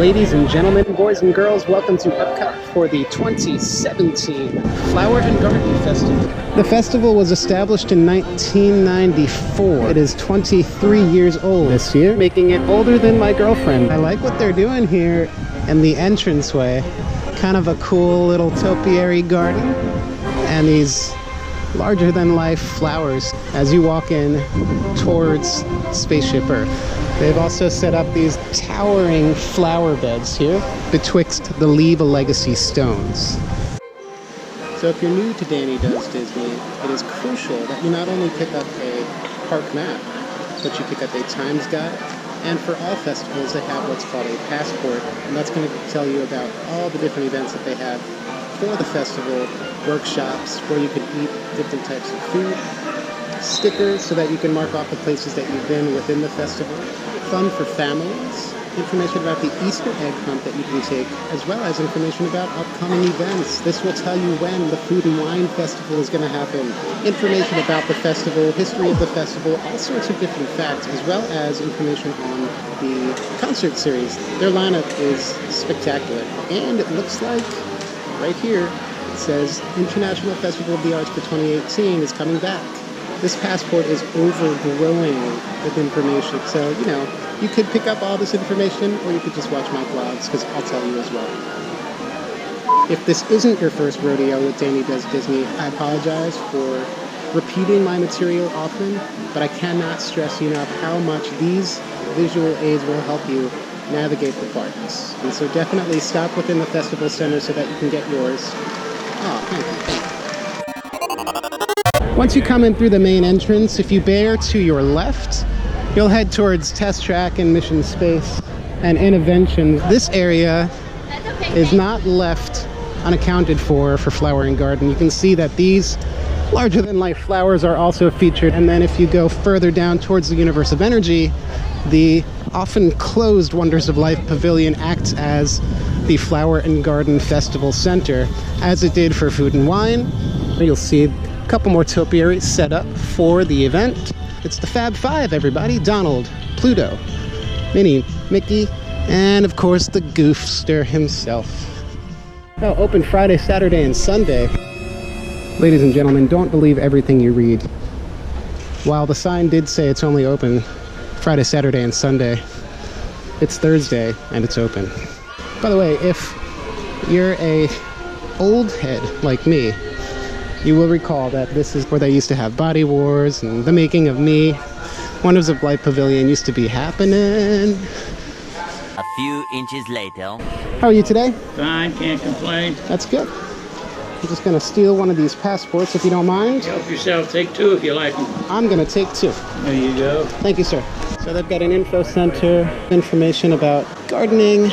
Ladies and gentlemen, boys and girls, welcome to Epcot for the 2017 Flower and Garden Festival. The festival was established in 1994. It is 23 years old this year, making it older than my girlfriend. I like what they're doing here in the entranceway. Kind of a cool little topiary garden and these larger-than-life flowers as you walk in towards Spaceship Earth. They've also set up these towering flower beds here betwixt the Leave a Legacy stones. So if you're new to Danny Does Disney, it is crucial that you not only pick up a park map, but you pick up a times guide. And for all festivals, they have what's called a passport, and that's going to tell you about all the different events that they have for the festival, workshops where you can eat different types of food, stickers so that you can mark off the places that you've been within the festival, fun for families, information about the Easter egg hunt that you can take, as well as information about upcoming events. This will tell you when the Food and Wine Festival is going to happen, information about the festival, history of the festival, all sorts of different facts, as well as information on the concert series. Their lineup is spectacular, and it looks like right here it says International Festival of the Arts for 2018 is coming back. This passport is overgrowing with information, so, you know, you could pick up all this information, or you could just watch my vlogs, because I'll tell you as well. If this isn't your first rodeo with Danny Does Disney, I apologize for repeating my material often, but I cannot stress enough how much these visual aids will help you navigate the parks. And so definitely stop within the festival center so that you can get yours. Oh, thank you. Once you come in through the main entrance, if you bear to your left, you'll head towards Test Track and Mission Space and Interventions. This area is not left unaccounted for Flower and Garden. You can see that these larger-than-life flowers are also featured. And then if you go further down towards the Universe of Energy, the often closed Wonders of Life Pavilion acts as the Flower and Garden Festival Center, as it did for Food and Wine. You'll see a couple more topiaries set up for the event. It's the Fab Five, everybody. Donald, Pluto, Minnie, Mickey, and of course the Goofster himself. Oh, open Friday, Saturday, and Sunday. Ladies and gentlemen, don't believe everything you read. While the sign did say it's only open Friday, Saturday, and Sunday, it's Thursday and it's open. By the way, if you're a old head like me, you will recall that this is where they used to have Body Wars and The Making of Me. Wonders of Life Pavilion used to be happening. A few inches later. How are you today? Fine, can't complain. That's good. I'm just gonna steal one of these passports if you don't mind. Help yourself, take two if you like them. I'm gonna take two. There you go. Thank you, sir. So they've got an info center, information about gardening,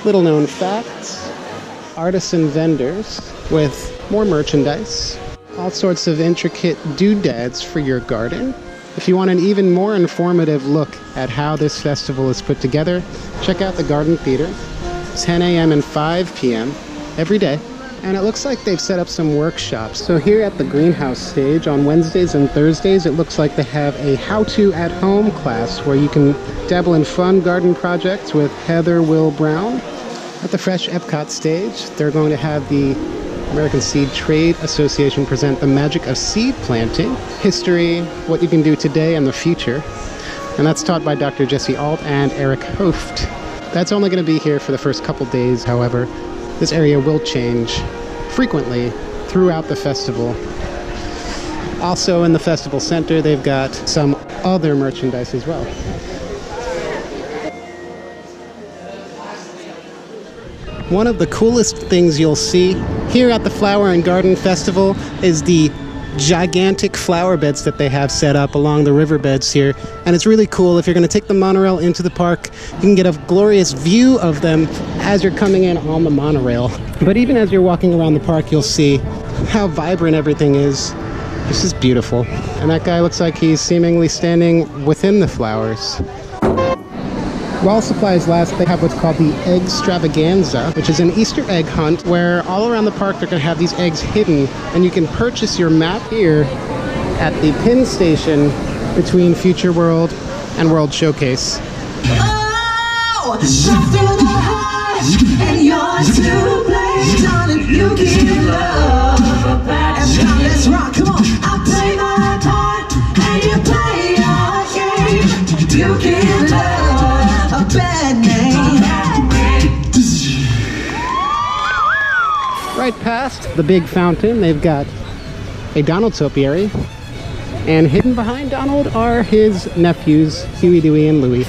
little known facts, artisan vendors with more merchandise, all sorts of intricate doodads for your garden. If you want an even more informative look at how this festival is put together, check out the Garden Theater, 10 a.m. and 5 p.m. every day. And it looks like they've set up some workshops. So here at the greenhouse stage on Wednesdays and Thursdays, it looks like they have a how-to at-home class where you can dabble in fun garden projects with Heather Will Brown. At the Fresh Epcot stage, they're going to have the American Seed Trade Association present the magic of seed planting, history, what you can do today and the future. And that's taught by Dr. Jesse Alt and Eric Hoft. That's only going to be here for the first couple days, however. This area will change frequently throughout the festival. Also in the festival center, they've got some other merchandise as well. One of the coolest things you'll see here at the Flower and Garden Festival is the gigantic flower beds that they have set up along the riverbeds here. And it's really cool. If you're going to take the monorail into the park, you can get a glorious view of them as you're coming in on the monorail. But even as you're walking around the park, you'll see how vibrant everything is. This is beautiful. And that guy looks like he's seemingly standing within the flowers. While supplies last, they have what's called the Eggstravaganza, which is an Easter egg hunt where all around the park they're going to have these eggs hidden, and you can purchase your map here at the pin station between Future World and World Showcase. Oh, more. Shot through the heart, and yours to play. Darling, you give love a bad shot. Let's rock, come on. I play my part, and you play your game. You give love a bad name. Right past the big fountain, they've got a Donald topiary, and hidden behind Donald are his nephews, Huey, Dewey, and Louie.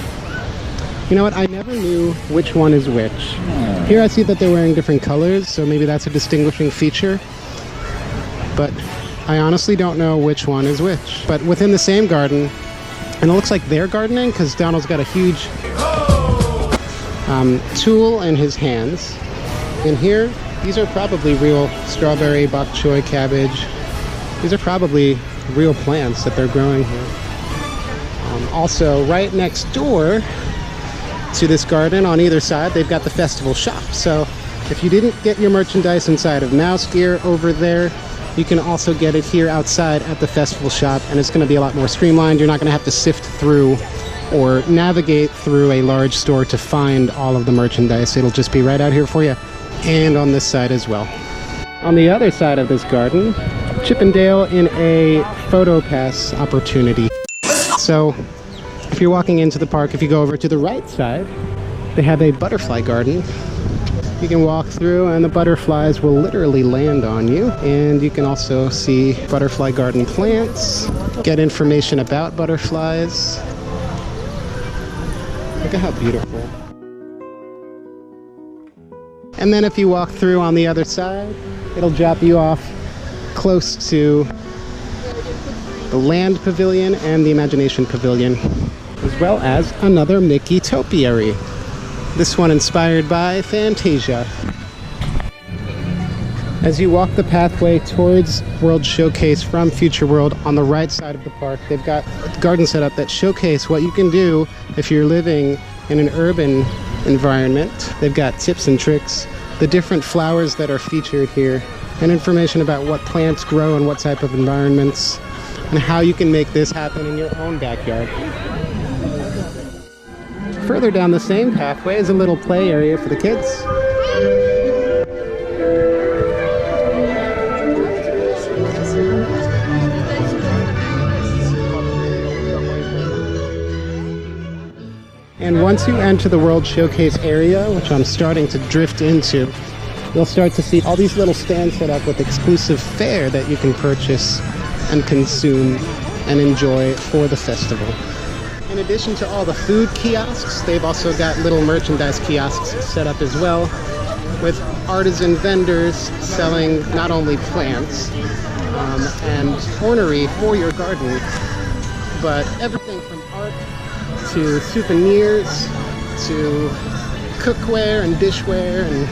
You know what? I never knew which one is which. Here I see that they're wearing different colors, so maybe that's a distinguishing feature. But I honestly don't know which one is which. But within the same garden, and it looks like they're gardening because Donald's got a huge tool in his hands. And here, these are probably real strawberry, bok choy, cabbage. These are probably real plants that they're growing here. Also, right next door to this garden on either side, they've got the festival shop. So if you didn't get your merchandise inside of Mouse Gear over there, you can also get it here outside at the festival shop, and it's going to be a lot more streamlined. You're not going to have to sift through or navigate through a large store to find all of the merchandise. It'll just be right out here for you. And on this side as well. On the other side of this garden, Chip and Dale in a photo pass opportunity. So if you're walking into the park, if you go over to the right side, they have a butterfly garden. You can walk through and the butterflies will literally land on you. And you can also see butterfly garden plants, get information about butterflies. Look at how beautiful. And then if you walk through on the other side, it'll drop you off close to the Land Pavilion and the Imagination Pavilion, as well as another Mickey topiary. This one inspired by Fantasia. As you walk the pathway towards World Showcase from Future World, on the right side of the park, they've got gardens set up that showcase what you can do if you're living in an urban environment. They've got tips and tricks, the different flowers that are featured here, and information about what plants grow in what type of environments, and how you can make this happen in your own backyard. Further down the same pathway is a little play area for the kids. And once you enter the World Showcase area, which I'm starting to drift into, you'll start to see all these little stands set up with exclusive fare that you can purchase and consume and enjoy for the festival. In addition to all the food kiosks, they've also got little merchandise kiosks set up as well, with artisan vendors selling not only plants and ornery for your garden, but everything from art to souvenirs to cookware and dishware, and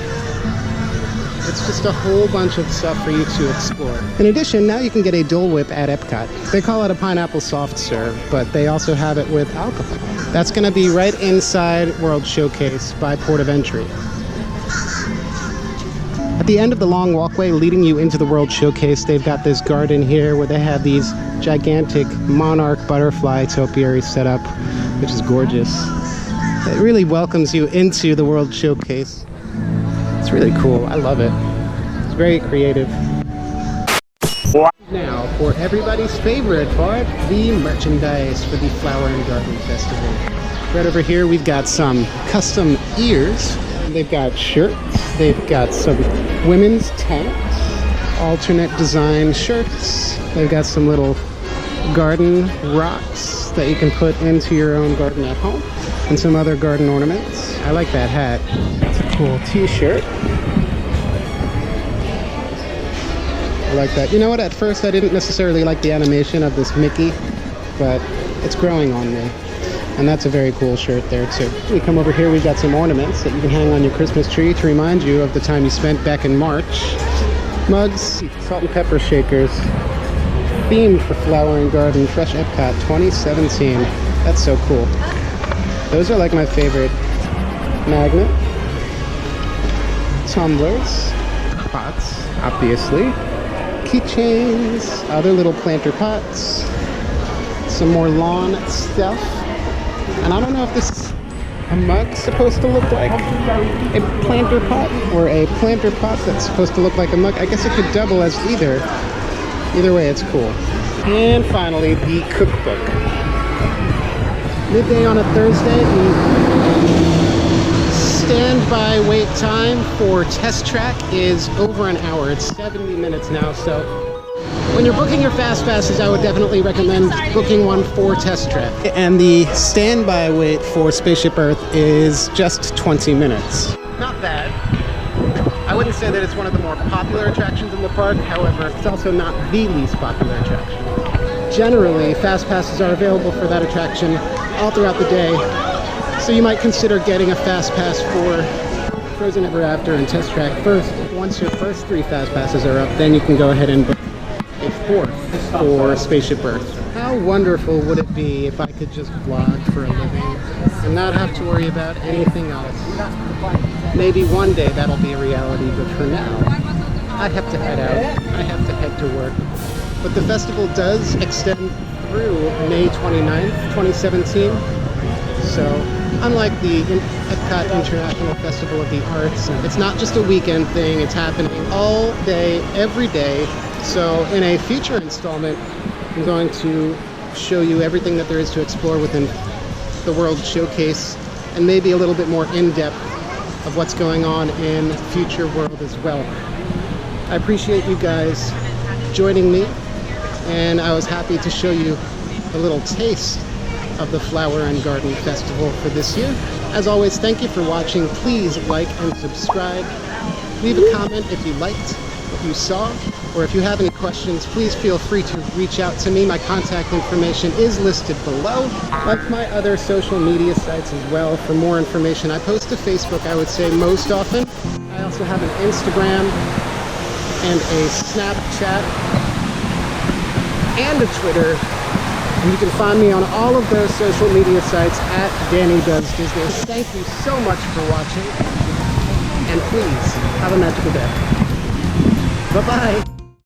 it's just a whole bunch of stuff for you to explore. In addition, now you can get a Dole Whip at Epcot. They call it a pineapple soft serve, but they also have it with alcohol. That's going to be right inside World Showcase by port of entry. At the end of the long walkway leading you into the World Showcase, they've got this garden here where they have these gigantic monarch butterfly topiaries set up, which is gorgeous. It really welcomes you into the World Showcase. It's really cool. I love it. It's very creative. Now, for everybody's favorite part, the merchandise for the Flower and Garden Festival. Right over here, we've got some custom ears. They've got shirts. They've got some women's tanks, alternate design shirts. They've got some little garden rocks that you can put into your own garden at home, and some other garden ornaments. I like that hat. It's a cool t-shirt. I like that. You know what, at first I didn't necessarily like the animation of this Mickey, but it's growing on me. And that's a very cool shirt there too. We come over here, we've got some ornaments that you can hang on your Christmas tree to remind you of the time you spent back in March. Mugs, salt and pepper shakers, themed for Flower and Garden, Fresh Epcot 2017. That's so cool. Those are like my favorite. Magnet, tumblers, pots, obviously, keychains, other little planter pots, some more lawn stuff. And I don't know if this a mug supposed to look like a planter pot, or a planter pot that's supposed to look like a mug. I guess it could double as either. Either way, it's cool. And finally, the cookbook. Midday on a Thursday, the standby wait time for Test Track is over an hour. It's 70 minutes now, so when you're booking your fast passes, I would definitely recommend booking one for Test Track. And the standby wait for Spaceship Earth is just 20 minutes. Not bad. I wouldn't say that it's one of the more popular attractions in the park, however, it's also not the least popular attraction. Generally, fast passes are available for that attraction all throughout the day, so you might consider getting a fast pass for Frozen Ever After and Test Track first. Once your first 3 fast passes are up, then you can go ahead and book a 4th for Spaceship Earth. How wonderful would it be if I could just vlog for a living and not have to worry about anything else? Maybe one day that'll be a reality, but for now, I have to head out. I have to head to work. But the festival does extend through May 29th, 2017. So, unlike the Epcot International Festival of the Arts, it's not just a weekend thing, it's happening all day, every day. So, in a future installment, I'm going to show you everything that there is to explore within the World Showcase, and maybe a little bit more in-depth of what's going on in Future World as well. I appreciate you guys joining me, and I was happy to show you a little taste of the Flower and Garden Festival for this year. As always, thank you for watching. Please like and subscribe. Leave a comment if you liked what you saw, or if you have any questions, please feel free to reach out to me. My contact information is listed below, like my other social media sites as well for more information. I post to Facebook, I would say, most often. I also have an Instagram and a Snapchat and a Twitter. And you can find me on all of those social media sites at dannydoesdisney. Thank you so much for watching, and please have a magical day. Bye-bye.